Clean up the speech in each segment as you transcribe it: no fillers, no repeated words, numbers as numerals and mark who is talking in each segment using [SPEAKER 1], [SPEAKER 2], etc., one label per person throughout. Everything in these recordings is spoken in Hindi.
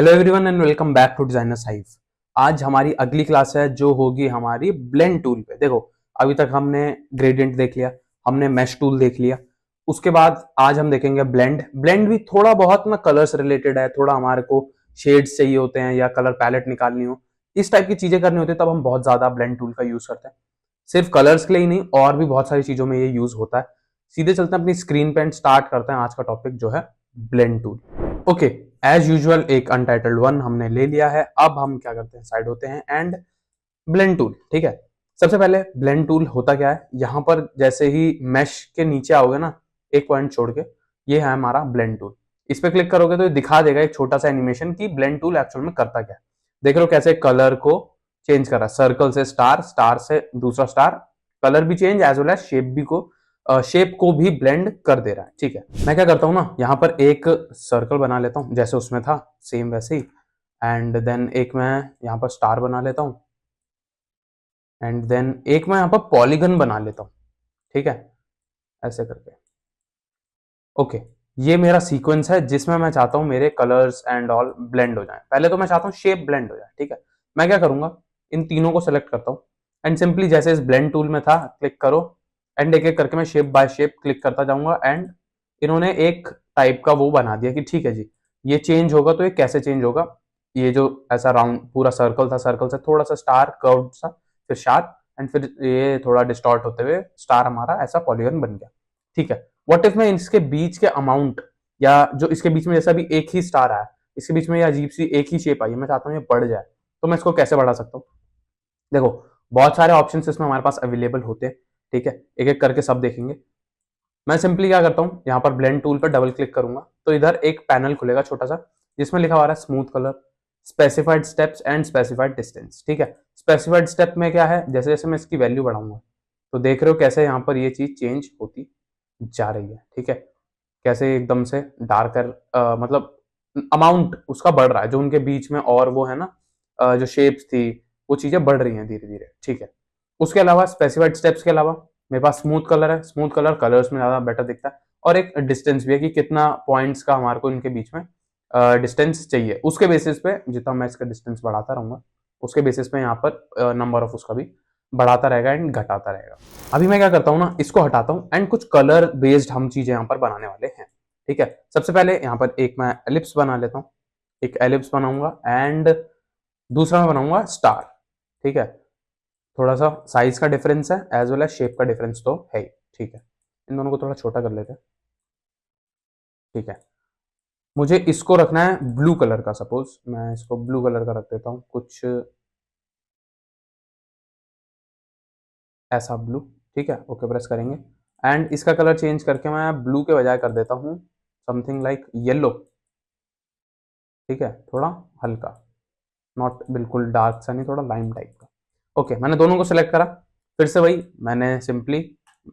[SPEAKER 1] Hello everyone and welcome back to designer Saif. आज हमारी अगली क्लास है जो होगी हमारी ब्लेंड टूल पे। देखो, अभी तक हमने ग्रेडियंट देख लिया, हमने मैश टूल देख लिया। उसके बाद आज हम देखेंगे ब्लेंड। ब्लेंड भी थोड़ा बहुत ना कलर्स रिलेटेड है, थोड़ा हमारे को शेड्स चाहिए होते हैं या कलर पैलेट निकालनी हो, इस टाइप की चीजें करनी होती है, तब हम बहुत ज्यादा ब्लेंड टूल का यूज करते हैं। सिर्फ कलर्स के लिए ही नहीं, और भी बहुत सारी चीजों में ये यूज होता है। सीधे चलते हैं अपनी स्क्रीन पे एंड स्टार्ट करते हैं आज का टॉपिक जो है blend tool. Okay, as usual एक अनटाइटल्ड वन हमने ले लिया है। अब हम क्या करते हैं, साइड होते हैं एंड ब्लेंड टूल। ठीक है, सबसे पहले ब्लेंड टूल होता क्या है, यहां पर जैसे ही मैश के नीचे आओगे ना, एक पॉइंट छोड़ के, ये है हमारा ब्लेंड टूल। इस पे क्लिक करोगे तो ये दिखा देगा एक छोटा सा एनिमेशन की ब्लेंड टूल एक्चुअल में करता क्या है। देख रहे हो कैसे कलर को चेंज कर रहा है, सर्कल से स्टार, स्टार से दूसरा स्टार, कलर भी change as well as shape भी को शेप को भी ब्लेंड कर दे रहा है। ठीक है, मैं क्या करता हूँ ना, यहाँ पर एक सर्कल बना लेता हूँ जैसे उसमें था, सेम वैसे ही। एंड देन एक मैं यहाँ पर स्टार बना लेता हूँ, एंड देन एक मैं यहाँ पर पॉलीगन बना लेता हूँ। ठीक है, ऐसे करके। ओके, ये मेरा सीक्वेंस है जिसमें मैं चाहता हूँ मेरे कलर्स एंड ऑल ब्लेंड हो जाए। पहले तो मैं चाहता हूँ शेप ब्लेंड हो जाए। ठीक है, मैं क्या करूंगा, इन तीनों को सेलेक्ट करता हूँ एंड सिंपली जैसे इस ब्लेंड टूल में था, क्लिक करो एंड एक एक करके मैं शेप बाय शेप क्लिक करता जाऊंगा। एंड इन्होंने एक टाइप का वो बना दिया कि ठीक है जी, ये चेंज होगा तो ये कैसे चेंज होगा। ये जो ऐसा राउंड पूरा सर्कल था, सर्कल से थोड़ा सा स्टार कर्व सा, फिर शार्प, एंड फिर ये थोड़ा डिस्टॉर्ट होते हुए स्टार हमारा ऐसा पॉलीगन बन गया। ठीक है, व्हाट इफ मैं इसके बीच के अमाउंट, या जो इसके बीच में जैसा भी एक ही स्टार आया, इसके बीच में ये अजीब सी एक ही शेप आई है, मैं चाहता हूँ ये बढ़ जाए, तो मैं इसको कैसे बढ़ा सकता हूँ। देखो, बहुत सारे ऑप्शंस इसमें हमारे पास अवेलेबल होते हैं। ठीक है, एक एक करके सब देखेंगे। मैं सिंपली क्या करता हूँ, यहाँ पर ब्लेंड टूल पर डबल क्लिक करूंगा तो इधर एक पैनल खुलेगा छोटा सा, जिसमें लिखा हुआ है smooth colour, specified steps and specified distance. ठीक है, स्पेसिफाइड स्टेप में क्या है, जैसे जैसे मैं इसकी वैल्यू बढ़ाऊंगा तो देख रहे हो कैसे यहाँ पर ये चीज चेंज होती जा रही है। ठीक है, कैसे एकदम से डार्कर, मतलब अमाउंट उसका बढ़ रहा है, जो उनके बीच में और वो है ना, जो शेप्स थी वो चीजें बढ़ रही हैं धीरे धीरे। ठीक है, उसके अलावा स्पेसिफाइड स्टेप्स के अलावा मेरे पास स्मूथ कलर है। स्मूथ कलर कलर्स में ज्यादा बेटर दिखता है, और एक डिस्टेंस भी है कि कितना पॉइंट्स का हमारे को इनके बीच में डिस्टेंस चाहिए। उसके बेसिस पे जितना मैं इसका डिस्टेंस बढ़ाता रहूंगा, उसके बेसिस पे यहाँ पर नंबर ऑफ उसका भी बढ़ाता रहेगा एंड घटाता रहेगा। अभी मैं क्या करता हूँ ना, इसको हटाता हूँ एंड कुछ कलर बेस्ड हम चीजें यहाँ पर बनाने वाले हैं। ठीक है, सबसे पहले यहाँ पर एक मैं एलिप्स बना लेता हूँ, एक एलिप्स बनाऊंगा एंड दूसरा मैं बनाऊंगा स्टार। ठीक है, थोड़ा सा साइज का डिफरेंस है एज वेल एज शेप का डिफरेंस तो है ही। ठीक है, इन दोनों को थोड़ा छोटा कर लेते हैं। ठीक है, मुझे इसको रखना है ब्लू कलर का, सपोज मैं इसको ब्लू कलर का रख देता हूँ, कुछ ऐसा ब्लू। ठीक है, ओके प्रेस करेंगे एंड इसका कलर चेंज करके मैं ब्लू के बजाय कर देता हूँ समथिंग लाइक येलो। ठीक है, थोड़ा हल्का, नॉट बिल्कुल डार्क सा नहीं, थोड़ा लाइम टाइप का। ओके, मैंने दोनों को सिलेक्ट करा, फिर से वही मैंने simply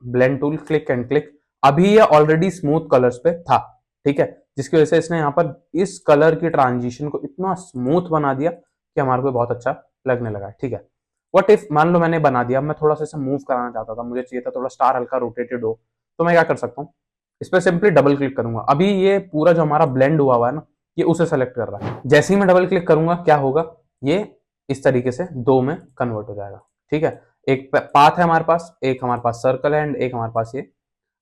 [SPEAKER 1] blend tool click and click. अभी ये ऑलरेडी स्मूथ कलर्स पे था। ठीक है, जिसकी वजह से इसने यहाँ पर इस कलर की ट्रांजिशन को इतना स्मूथ बना दिया कि हमारे को बहुत अच्छा लगने लगा। ठीक है, व्हाट इफ मान लो मैंने बना दिया, मैं थोड़ा सा इसे मूव कराना चाहता था, मुझे चाहिए था थोड़ा स्टार हल्का रोटेटेड हो, तो मैं क्या कर सकता हूँ, इस पर सिंपली डबल क्लिक करूंगा। अभी ये पूरा जो हमारा ब्लेंड हुआ हुआ है ना, ये उसे सेलेक्ट कर रहा है। जैसे ही मैं डबल क्लिक करूंगा क्या होगा, ये इस तरीके से दो में कन्वर्ट हो जाएगा। ठीक है, एक पाथ है हमारे पास, एक हमारे पास सर्कल है एंड एक हमारे पास ये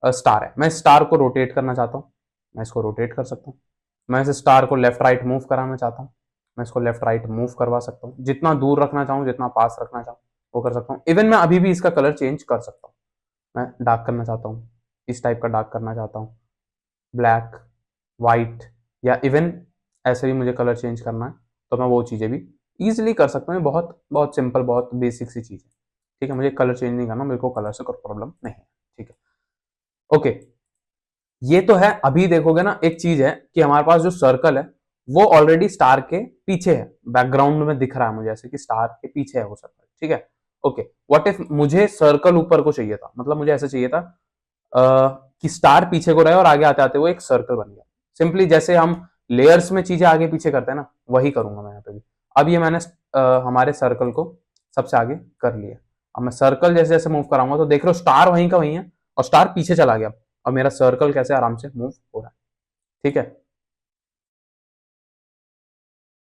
[SPEAKER 1] स्टार है। मैं स्टार को रोटेट करना चाहता हूँ, मैं इसको रोटेट कर सकता हूँ। मैं इस स्टार को लेफ्ट राइट मूव कराना चाहता हूँ, मैं इसको लेफ्ट राइट मूव करवा सकता हूँ। जितना दूर रखना चाहूँ, जितना पास रखना चाहूँ, वो कर सकता हूँ। इवन मैं अभी भी इसका कलर चेंज कर सकता हूँ। मैं डार्क करना चाहता हूँ, इस टाइप का डार्क करना चाहता हूँ, ब्लैक, वाइट, या इवन ऐसे भी मुझे कलर चेंज करना है तो मैं वो चीज़ें भी ईजिली कर सकता हूँ। बहुत बहुत सिंपल, बहुत बेसिक सी चीज़ है। ठीक है, मुझे कलर चेंज नहीं करना, मेरे को कलर से कोई प्रॉब्लम नहीं है। ठीक है, ओके, ये तो है। अभी देखोगे ना, एक चीज है कि हमारे पास जो सर्कल है वो ऑलरेडी स्टार के पीछे है, बैकग्राउंड में दिख रहा है मुझे ऐसे कि स्टार के पीछे है वो सर्कल। ठीक है, ओके, व्हाट इफ मुझे सर्कल ऊपर को चाहिए था, मतलब मुझे ऐसे चाहिए था कि स्टार पीछे को रहे और आगे आते आते वो एक सर्कल बन गया। सिंपली जैसे हम लेयर्स में चीजें आगे पीछे करते हैं ना, वही करूंगा मैं यहाँ पे भी। अब ये मैंने हमारे सर्कल को सबसे आगे कर लिया। अब मैं सर्कल जैसे जैसे मूव कराऊंगा तो देख रहे हो स्टार वहीं का वहीं है और स्टार पीछे चला गया, और मेरा सर्कल कैसे आराम से मूव हो रहा है। ठीक है,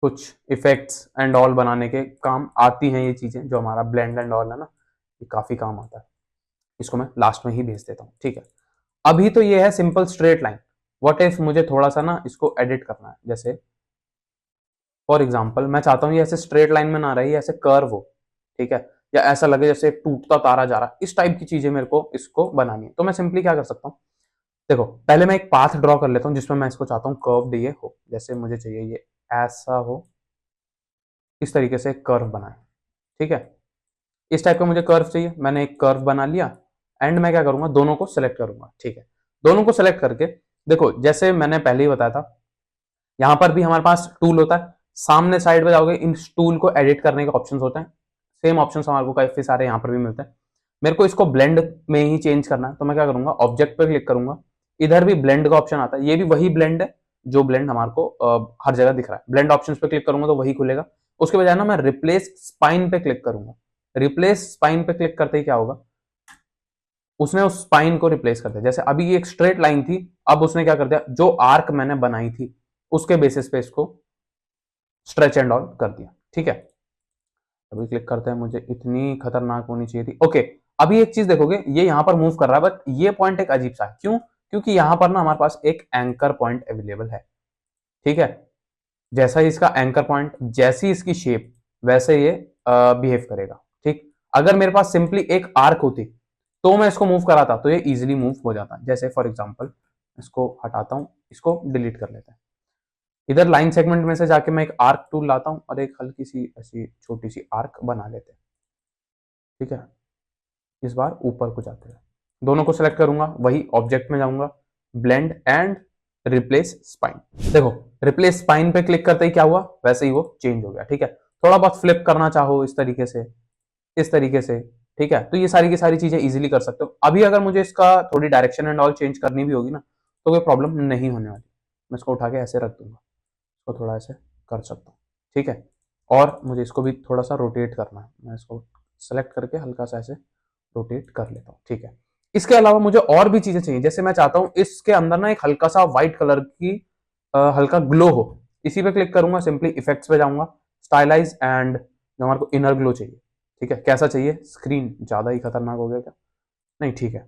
[SPEAKER 1] कुछ इफेक्ट्स एंड ऑल बनाने के काम आती हैं ये चीजें, जो हमारा ब्लेंड एंड ऑल है ना, ये काफी काम आता है। इसको मैं लास्ट में ही भेज देता हूँ, ठीक है। अभी तो ये है simple straight line. What if मुझे थोड़ा सा ना इसको एडिट करना है, जैसे फॉर एग्जाम्पल मैं चाहता हूँ ये ऐसे स्ट्रेट लाइन में ना रही, ऐसे कर्व हो, ठीक है, या ऐसा लगे जैसे एक टूटता तारा जा रहा है, इस टाइप की चीजें मेरे को इसको बनानी है। तो मैं सिंपली क्या कर सकता हूँ, देखो पहले मैं एक पाथ ड्रॉ कर लेता हूँ जिसमें मैं इसको चाहता हूँ कर्व्ड ये हो, जैसे मुझे चाहिए ये ऐसा हो, इस तरीके से कर्व बनाए, ठीक है। इस टाइप का मुझे कर्व चाहिए, मैंने एक कर्व बना लिया। एंड मैं क्या करूंगा, दोनों को सिलेक्ट करूंगा, ठीक है। दोनों को सिलेक्ट करके देखो, जैसे मैंने पहले ही बताया था, यहां पर भी हमारे पास टूल होता है। सामने साइड पे जाओगे, इन टूल को एडिट करने के ऑप्शंस होते हैं। सेम ऑप्शंस हमारे को काफी सारे यहाँ पर भी मिलते हैं। मेरे को इसको ब्लेंड में ही चेंज करना है, तो मैं क्या करूंगा, ऑब्जेक्ट पे क्लिक करूंगा। इधर भी ब्लेंड का ऑप्शन आता है, ये भी वही ब्लेंड है जो ब्लेंड हमारे को हर जगह दिख रहा है। ब्लेंड ऑप्शन पे क्लिक करूंगा तो वही खुलेगा। उसके बजाय ना मैं रिप्लेस स्पाइन पे क्लिक करूंगा। रिप्लेस स्पाइन पे क्लिक करते ही क्या होगा, उसने उस स्पाइन को रिप्लेस कर दिया। जैसे अभी ये एक स्ट्रेट लाइन थी, अब उसने क्या कर दिया, जो आर्क मैंने बनाई थी उसके बेसिस पे इसको स्ट्रेच एंड ऑल कर दिया, ठीक है। अभी क्लिक करते हैं, मुझे इतनी खतरनाक होनी चाहिए थी, ओके। अभी एक चीज देखोगे, ये यहां पर मूव कर रहा है, बट ये पॉइंट एक अजीब सा है, क्यों? क्योंकि यहां पर ना हमारे पास एक एंकर पॉइंट अवेलेबल है, ठीक है। जैसा ही इसका एंकर पॉइंट, जैसी इसकी शेप, वैसे ये बिहेव करेगा, ठीक। अगर मेरे पास सिंपली एक आर्क होती तो मैं इसको मूव कराता तो ये इजीली मूव हो जाता। जैसे फॉर एग्जांपल इसको हटाता हूं, इसको डिलीट कर लेते हैं। इधर लाइन सेगमेंट में से जाके मैं एक आर्क टूल लाता हूं और एक हल्की सी ऐसी छोटी सी आर्क बना लेते हैं, ठीक है। इस बार ऊपर को जाते हैं, दोनों को सिलेक्ट करूंगा, वही ऑब्जेक्ट में जाऊंगा, ब्लेंड एंड रिप्लेस स्पाइन। देखो रिप्लेस स्पाइन पे क्लिक करते ही क्या हुआ, वैसे ही वो चेंज हो गया, ठीक है। थोड़ा बहुत फ्लिप करना चाहो इस तरीके से, इस तरीके से, ठीक है, तो ये सारी की सारी चीजें इजीली कर सकते हो। अभी अगर मुझे इसका थोड़ी डायरेक्शन एंड ऑल चेंज करनी भी होगी ना, तो कोई प्रॉब्लम नहीं होने वाली। मैं इसको उठा के ऐसे रख दूंगा, इसको थोड़ा ऐसे कर सकता हूँ, ठीक है। और मुझे इसको भी थोड़ा सा रोटेट करना है, मैं इसको सेलेक्ट करके हल्का सा ऐसे रोटेट कर लेता हूँ, ठीक है। इसके अलावा मुझे और भी चीजें चाहिए, जैसे मैं चाहता हूँ इसके अंदर ना एक हल्का सा व्हाइट कलर की हल्का ग्लो हो। इसी पे क्लिक करूंगा, सिंपली इफेक्ट्स पे जाऊंगा, स्टाइलाइज एंड जो हमारे को इनर ग्लो चाहिए, ठीक है। कैसा चाहिए, स्क्रीन ज्यादा ही खतरनाक हो गया क्या? नहीं, ठीक है,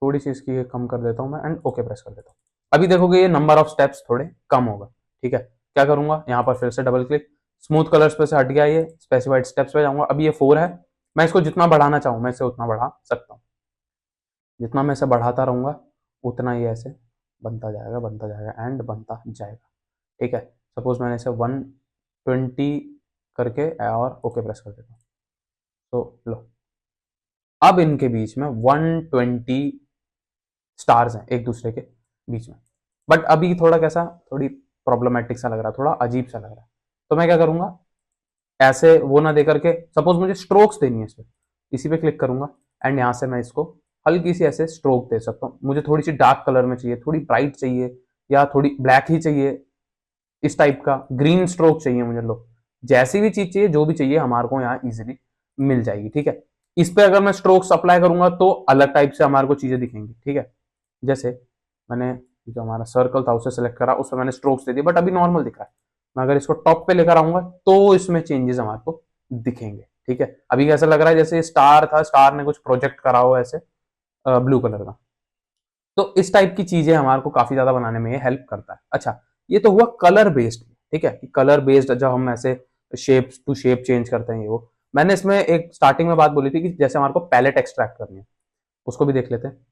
[SPEAKER 1] थोड़ी सी इसकी कम कर देता हूँ मैं एंड ओके प्रेस कर देता हूँ। अभी देखोगे ये नंबर ऑफ स्टेप्स थोड़े कम होगा, ठीक है। क्या करूंगा, यहाँ पर फिर से डबल क्लिक, स्मूथ कलर्स पे से हट गया, ये स्पेसिफाइड स्टेप्स पे जाऊंगा। अभी ये 4 है, मैं इसको जितना बढ़ाना चाहूँ मैं इसे उतना बढ़ा सकता हूँ। जितना मैं इसे बढ़ाता रहूंगा उतना ही ऐसे बनता जाएगा एंड बनता जाएगा, ठीक है। सपोज मैंने इसे 120 करके और ओके प्रेस कर देता हूँ, तो लो अब इनके बीच में 120 स्टार्स हैं एक दूसरे के बीच में। बट अभी थोड़ा कैसा, थोड़ी प्रॉब्लमेटिक सा लग रहा है, थोड़ा अजीब सा लग रहा है। तो मैं क्या करूंगा, ऐसे वो ना दे करके, सपोज मुझे स्ट्रोक्स देनी है इस पर, इसी पे क्लिक करूंगा एंड यहाँ से मैं इसको हल्की सी ऐसे स्ट्रोक दे सकता हूँ। मुझे थोड़ी सी डार्क कलर में चाहिए, थोड़ी ब्राइट चाहिए, या थोड़ी ब्लैक ही चाहिए, इस टाइप का ग्रीन स्ट्रोक चाहिए मुझे, लो जैसी भी चीज चाहिए, जो भी चाहिए हमारे को यहाँ इजिली मिल जाएगी, ठीक है। इस पे अगर मैं स्ट्रोक्स अप्लाई करूंगा तो अलग टाइप से हमारे को चीजें दिखेंगी, ठीक है। जैसे मैंने जो हमारा सर्कल था उसे सेलेक्ट करा, उस पर मैंने स्ट्रोक्स दे दिए, बट अभी नॉर्मल दिख रहा है। मैं अगर इसको टॉप पे लेकर आऊंगा तो इसमें चेंजेस हमारे को दिखेंगे, ठीक है। अभी कैसा लग रहा है, जैसे स्टार था, स्टार ने कुछ प्रोजेक्ट करा हो ऐसे ब्लू कलर का। तो इस टाइप की चीजें हमारे को काफी ज्यादा बनाने में ये हेल्प करता है। अच्छा, ये तो हुआ कलर बेस्ड, ठीक है, कि कलर बेस्ड जब हम ऐसे शेप टू शेप चेंज करते हैं, ये वो मैंने इसमें एक स्टार्टिंग में बात बोली थी कि जैसे हमारे को पैलेट एक्सट्रैक्ट करनी है, उसको भी देख लेते हैं।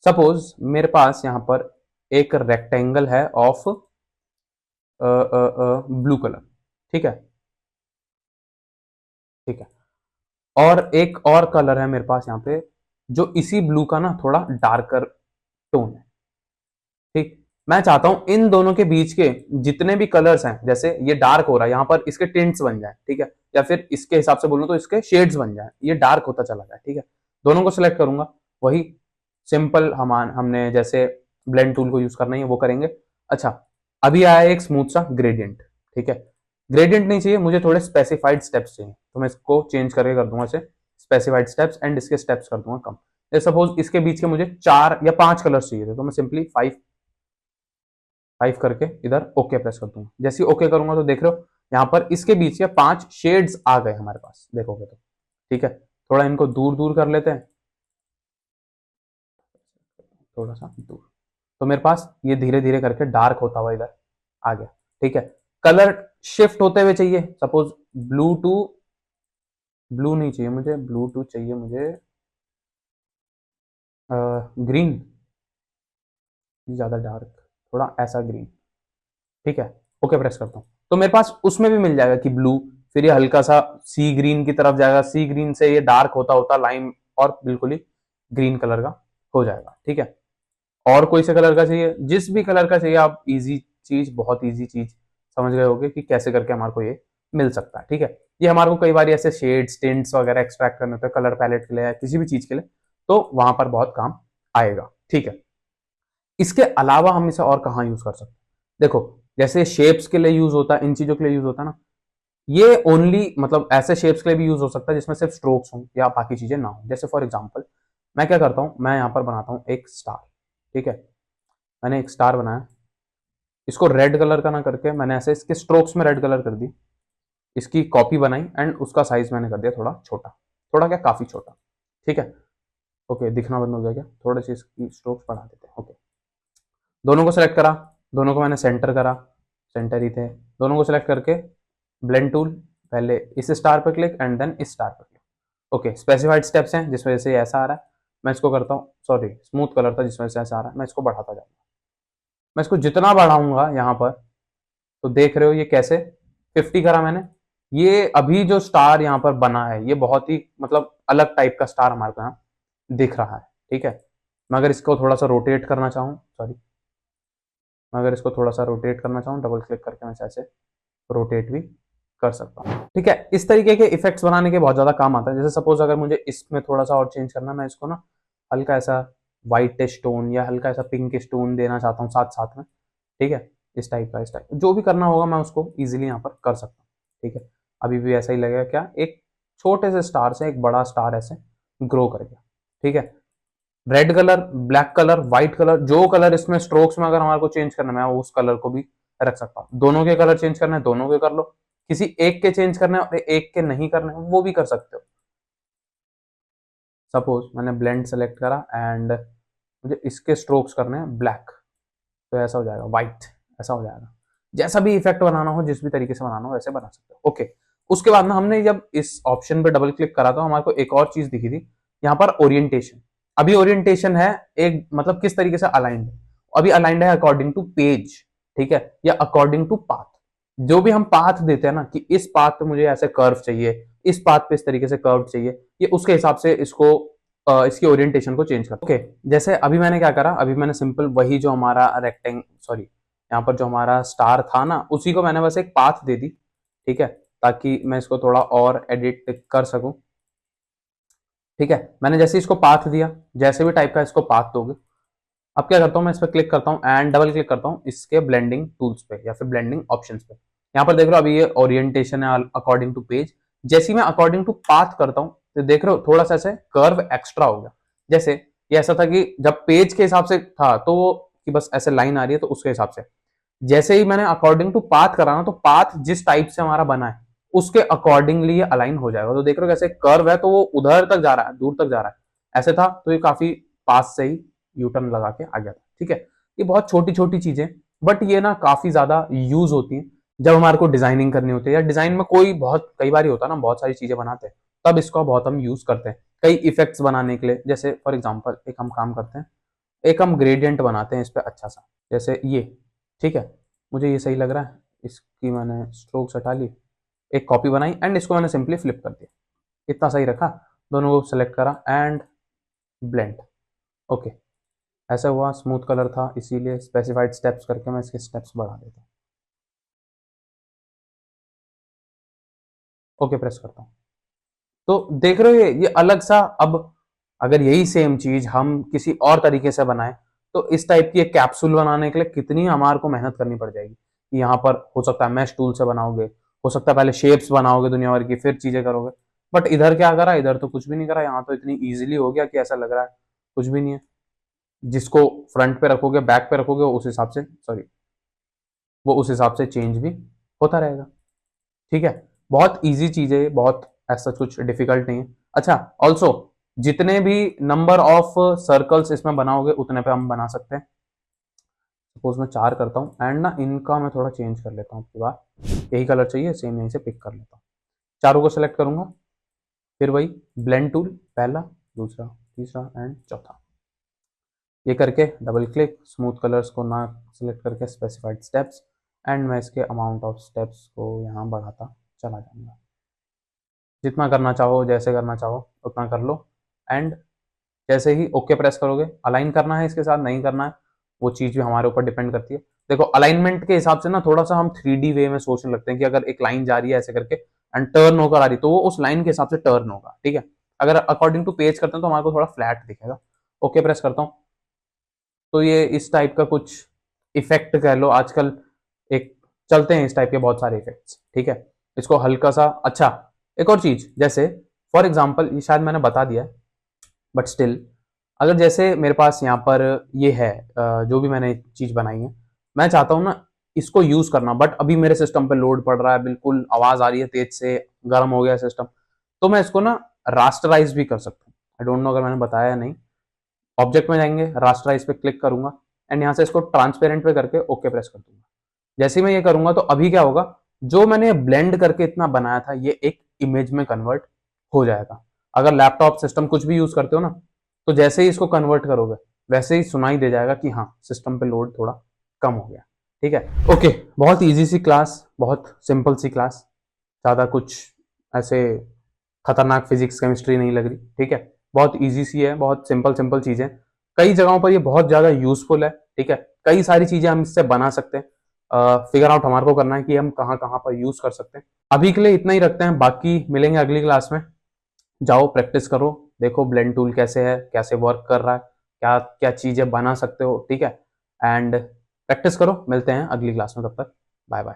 [SPEAKER 1] सपोज मेरे पास यहाँ पर एक रेक्टेंगल है ऑफ ब्लू कलर, ठीक है, ठीक है। और एक और कलर है मेरे पास यहाँ पे जो इसी ब्लू का ना थोड़ा डार्कर टोन है, ठीक। मैं चाहता हूं इन दोनों के बीच के जितने भी कलर्स हैं, जैसे ये डार्क हो रहा है, यहाँ पर इसके टिंट्स बन जाए, ठीक है, या फिर इसके हिसाब से बोलूं तो इसके शेड्स बन जाए, ये डार्क होता चला जाए, ठीक है। दोनों को सिलेक्ट करूंगा, वही सिंपल हमने जैसे ब्लेंड टूल को यूज करना है वो करेंगे। अच्छा, अभी आया एक स्मूथ सा ग्रेडियंट, ठीक है। ग्रेडियंट नहीं चाहिए मुझे, थोड़े स्पेसिफाइड स्टेप्स चाहिए, तो मैं इसको चेंज करके कर दूंगा इसे स्पेसिफाइड स्टेप्स एंड इसके स्टेप्स कर दूंगा कम। सपोज इसके बीच के मुझे 4 या 5 कलर्स चाहिए थे, तो मैं सिंपली 5 करके इधर ओके प्रेस कर दूंगा। जैसे ओके करूंगा तो देख रहे हो यहाँ पर इसके बीच के 5 शेड्स आ गए हमारे पास, देखोगे तो। ठीक है, थोड़ा इनको दूर दूर कर लेते हैं, थोड़ा सा दूर। तो मेरे पास ये धीरे धीरे करके डार्क होता हुआ इधर आ गया। ठीक है, कलर शिफ्ट होते हुए चाहिए, सपोज ब्लू टू, ब्लू नहीं चाहिए मुझे, ब्लू टू चाहिए मुझे ग्रीन, ज्यादा डार्क, थोड़ा ऐसा ग्रीन। ठीक है, ओके प्रेस करता हूँ, तो मेरे पास उसमें भी मिल जाएगा कि ब्लू, फिर ये हल्का सा सी ग्रीन की तरफ जाएगा, सी ग्रीन से ये डार्क होता होता लाइम और बिल्कुल ही ग्रीन कलर का हो जाएगा। ठीक है, और कोई से कलर का चाहिए, जिस भी कलर का चाहिए आप, इजी चीज, बहुत इजी चीज समझ गए होगे कि कैसे करके हमारे को ये मिल सकता है। ठीक है, ये हमारे को कई बार ऐसे शेड्स टिंट्स वगैरह एक्सट्रैक्ट करने होते हैं कलर पैलेट के लिए या किसी भी चीज के लिए, तो वहां पर बहुत काम आएगा। ठीक है, इसके अलावा हम इसे और कहाँ यूज कर सकते हैं, देखो जैसे शेप्स के लिए यूज होता है, इन चीजों के लिए यूज होता है ना, ये ओनली मतलब ऐसे शेप्स के लिए भी यूज हो सकता है जिसमें सिर्फ स्ट्रोक्स हों या बाकी चीजें ना हो। जैसे फॉर एग्जांपल मैं क्या करता हूं, मैं यहां पर बनाता हूं एक स्टार। ठीक है, मैंने एक स्टार बनाया, इसको रेड कलर का ना करके मैंने ऐसे इसके स्ट्रोक्स में रेड कलर कर दी, इसकी कॉपी बनाई एंड उसका साइज मैंने कर दिया थोड़ा छोटा, थोड़ा क्या काफी छोटा। ठीक है, ओके दिखना बंद हो गया क्या, थोड़े से इसकी स्ट्रोक्स बढ़ा देते हैं। ओके, दोनों को सिलेक्ट करा, दोनों को मैंने सेंटर करा, सेंटर ही थे, दोनों को सिलेक्ट करके ब्लेंड टूल, पहले इस स्टार पर क्लिक एंड देन इस स्टार पर क्लिक। ओके, स्पेसिफाइड स्टेप्स हैं जिस वजह से ऐसा आ रहा है, मैं इसको करता हूँ, सॉरी स्मूथ कलर था जिस वजह से ऐसा आ रहा है, मैं इसको बढ़ाता जाऊंगा। मैं इसको जितना बढ़ाऊंगा यहाँ पर, तो देख रहे हो ये कैसे 50 करा मैंने, ये अभी जो स्टार यहाँ पर बना है ये बहुत ही मतलब अलग टाइप का स्टार हमारे को यहाँ दिख रहा है। ठीक है, मैं अगर इसको थोड़ा सा रोटेट करना चाहूँ, सॉरी मैं अगर इसको थोड़ा सा रोटेट करना चाहूँ, डबल क्लिक करके मैं ऐसे रोटेट भी कर सकता हूँ। ठीक है, इस तरीके के इफेक्ट्स बनाने के बहुत ज्यादा काम आता है। जैसे सपोज अगर मुझे इसमें थोड़ा सा और चेंज करना, मैं इसको ना हल्का ऐसा व्हाइट स्टोन या हल्का ऐसा पिंक स्टोन देना चाहता हूँ साथ साथ में। ठीक है, इस टाइप का, इस टाइप जो भी करना होगा मैं उसको इजीली यहाँ पर कर सकता हूँ। ठीक है, अभी भी ऐसा ही लगेगा, क्या एक छोटे से स्टार से एक बड़ा स्टार ऐसे ग्रो कर गया। ठीक है, red colour, black colour, white colour, जो कलर इसमें स्ट्रोक्स में अगर हमारे को चेंज करना है मैं उस कलर को भी रख सकता हूँ। दोनों के कलर चेंज करना है दोनों के कर लो, किसी एक के चेंज करना है और एक के नहीं करना है वो भी कर सकते हो। सपोज मैंने ब्लेंड सेलेक्ट करा एंड मुझे इसके स्ट्रोक्स करने हैं ब्लैक, तो ऐसा हो जाएगा, व्हाइट ऐसा हो जाएगा। जैसा भी इफेक्ट बनाना हो, जिस भी तरीके से बनाना हो वैसे बना सकते हो। ओके, उसके बाद ना हमने जब इस ऑप्शन पे डबल क्लिक करा तो हमारे को एक और चीज दिखी थी यहाँ पर, ओरिएंटेशन। अभी ओरिएंटेशन है एक मतलब किस तरीके से अलाइंड है, अभी अलाइंड है अकॉर्डिंग टू पेज। ठीक है, या अकॉर्डिंग टू पाथ, जो भी हम पाथ देते हैं ना कि इस पाथ पे मुझे ऐसे कर्व चाहिए, इस पाथ पे इस तरीके से कर्व चाहिए, ये उसके हिसाब से इसको इसकी ओरिएंटेशन को चेंज कर। ओके, जैसे अभी मैंने क्या करा, अभी मैंने सिंपल वही जो हमारा रेक्टेंग, सॉरी यहाँ पर जो हमारा स्टार था ना उसी को मैंने बस एक पाथ दे दी। ठीक है, ताकि मैं इसको थोड़ा और एडिट कर सकूं। ठीक है, मैंने जैसे इसको पाथ दिया, जैसे भी टाइप का इसको पाथ दोगे, अब क्या करता हूँ मैं इस पर क्लिक करता हूँ एंड डबल क्लिक करता हूँ इसके ब्लेंडिंग टूल्स पे या फिर ब्लेंडिंग ऑप्शंस पे। यहाँ पर देख रहे हो अभी ये ओरिएंटेशन है अकॉर्डिंग टू पेज, जैसे ही मैं अकॉर्डिंग टू पाथ करता हूँ तो देख रहे हो थोड़ा सा ऐसे कर्व एक्स्ट्रा हो गया। जैसे ये ऐसा था कि जब पेज के हिसाब से था तो वो कि बस ऐसे लाइन आ रही है तो उसके हिसाब से, जैसे ही मैंने अकॉर्डिंग टू पाथ करा ना तो पाथ जिस टाइप से हमारा बना है उसके अकॉर्डिंगली ये अलाइन हो जाएगा। तो देख रहे हो कैसे कर्व है तो वो उधर तक जा रहा है, दूर तक जा रहा है, ऐसे था तो ये काफी पास से ही यू टर्न लगा के आ गया था। ठीक है, ये बहुत छोटी छोटी चीजें, बट ये ना काफी ज्यादा यूज होती है जब हमारे को डिजाइनिंग करनी होती है या डिजाइन में कोई बहुत कई बार होता है ना बहुत सारी चीजें बनाते हैं, तब इसको बहुत हम यूज करते हैं कई इफेक्ट्स बनाने के लिए। जैसे फॉर एग्जाम्पल एक हम काम करते हैं, एक हम ग्रेडियंट बनाते हैं इस पर अच्छा सा, जैसे ये। ठीक है, मुझे ये सही लग रहा है, इसकी मैंने स्ट्रोक्स हटा ली, एक कॉपी बनाई एंड इसको मैंने सिंपली फ्लिप कर दिया, इतना सही रखा, दोनों को सेलेक्ट करा एंड ब्लेंड। ओके, ऐसा हुआ, स्मूथ कलर था इसीलिए स्पेसिफाइड स्टेप्स करके मैं इसके स्टेप्स बढ़ा देता हूँ। ओके प्रेस करता हूँ, तो देख रहे हो ये अलग सा। अब अगर यही सेम चीज हम किसी और तरीके से बनाए तो इस टाइप की एक कैप्सूल बनाने के लिए कितनी हमारे को मेहनत करनी पड़ जाएगी। यहाँ पर हो सकता है मैश टूल से बनाओगे, हो सकता है पहले शेप्स बनाओगे दुनिया भर की फिर चीजें करोगे, बट इधर क्या करा, इधर तो कुछ भी नहीं करा, यहाँ तो इतनी इजीली हो गया कि ऐसा लग रहा है कुछ भी नहीं है। जिसको फ्रंट पे रखोगे बैक पे रखोगे उस हिसाब से, सॉरी वो उस हिसाब से चेंज भी होता रहेगा। ठीक है, बहुत इजी चीज है, बहुत ऐसा कुछ डिफिकल्ट नहीं है। अच्छा, ऑल्सो जितने भी नंबर ऑफ सर्कल्स इसमें बनाओगे उतने पे हम बना सकते हैं। सपोज मैं 4 करता हूँ एंड ना इनका मैं थोड़ा चेंज कर लेता हूँ, आपकी बात यही कलर चाहिए, सेम यहीं से पिक कर लेता हूँ। चारों को सेलेक्ट करूंगा, फिर वही ब्लेंड टूल, पहला, दूसरा, तीसरा एंड चौथा। ये करके डबल क्लिक, स्मूथ कलर्स को ना सिलेक्ट करके स्पेसिफाइड स्टेप्स, एंड मैं इसके अमाउंट ऑफ स्टेप्स को यहाँ बढ़ाता चला जाऊंगा। जितना करना चाहो, जैसे करना चाहो उतना कर लो। एंड जैसे ही ओके प्रेस करोगे, अलाइन करना है इसके साथ, नहीं करना है वो चीज़ भी हमारे ऊपर डिपेंड करती है। देखो अलाइनमेंट के हिसाब से ना थोड़ा सा हम 3D वे में सोचने लगते हैं कि अगर एक लाइन जा रही है ऐसे करके एंड टर्न होकर आ रही तो वो उस लाइन के हिसाब से टर्न होगा, ठीक है। अगर अकॉर्डिंग टू पेज करते हैं तो हमारे को थोड़ा फ्लैट दिखेगा। ओके प्रेस करता हूँ तो ये इस टाइप का कुछ इफेक्ट कह लो, आजकल एक चलते हैं इस टाइप के बहुत सारे इफेक्ट्स, ठीक है। इसको हल्का सा, अच्छा एक और चीज, जैसे फॉर एग्जांपल ये शायद मैंने बता दिया है बट स्टिल, अगर जैसे मेरे पास यहाँ पर ये है जो भी मैंने चीज बनाई है, मैं चाहता हूँ ना इसको यूज करना, बट अभी मेरे सिस्टम पे लोड पड़ रहा है, बिल्कुल आवाज आ रही है तेज से, गर्म हो गया सिस्टम, तो मैं इसको ना रास्टराइज भी कर सकता हूँ। आई डोंट नो अगर मैंने बताया या नहीं। ऑब्जेक्ट में जाएंगे, रास्टराइज पे क्लिक करूंगा एंड यहाँ से इसको ट्रांसपेरेंट पे करके ओके प्रेस कर दूंगा। जैसे ही मैं ये करूंगा तो अभी क्या होगा, जो मैंने ब्लेंड करके इतना बनाया था ये एक इमेज में कन्वर्ट हो जाएगा। अगर लैपटॉप सिस्टम कुछ भी यूज करते हो ना, तो जैसे ही इसको कन्वर्ट करोगे वैसे ही सुनाई दे जाएगा कि हाँ सिस्टम पे लोड थोड़ा कम हो गया, ठीक है। ओके, बहुत इजी सी क्लास, बहुत सिंपल सी क्लास, ज्यादा कुछ ऐसे खतरनाक फिजिक्स केमिस्ट्री नहीं लग रही, ठीक है। बहुत इजी सी है, बहुत सिंपल सिंपल चीजें, कई जगहों पर ये बहुत ज्यादा यूजफुल है, ठीक है। कई सारी चीजें हम इससे बना सकते हैं, फिगर आउट हमारे को करना है कि हम कहाँ कहाँ पर यूज कर सकते हैं। अभी के लिए इतना ही रखते हैं, बाकी मिलेंगे अगली क्लास में। जाओ प्रैक्टिस करो, देखो ब्लेंड टूल कैसे है, कैसे वर्क कर रहा है, क्या क्या चीजें बना सकते हो, ठीक है। एंड प्रैक्टिस करो, मिलते हैं अगली क्लास में, तब तक बाय बाय।